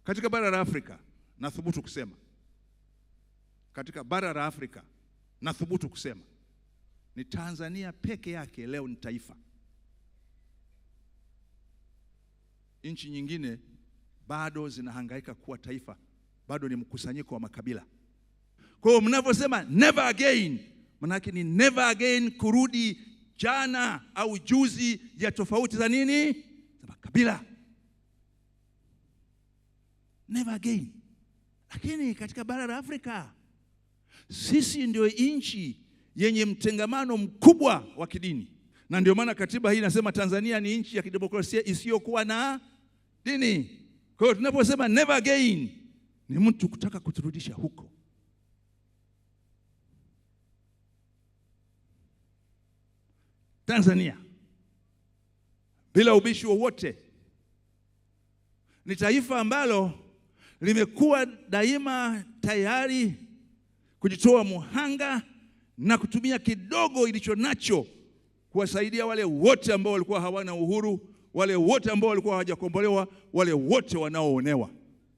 Katika bara la Afrika nathubutu kusema, katika bara la Afrika nathubutu kusema ni Tanzania peke yake leo ni taifa. Nchi nyingine bado zinahangaika kuwa taifa, bado ni mkusanyiko wa makabila. Kwa hiyo mnaposema never again, maana yake ni never again kurudi jana au juzi ya tofauti za nini? Za makabila. Never again. Lakini katika bara la Afrika sisi ndio nchi yenye mtengamano mkubwa wa kidini, na ndio maana katiba hii inasema Tanzania ni nchi ya kidemokrasia isiyokuwa na dini. Kwa hiyo tunaposema never again ni mtu kutaka kuturudisha huko. Tanzania bila ubishi wowote ni taifa ambalo limekuwa daima tayari kujitoa muhanga na kutumia kidogo ilicho nacho kuwasaidia wale wote ambao walikuwa hawana uhuru, wale wote ambao walikuwa hawajakombolewa, wale wote wanaoonewa.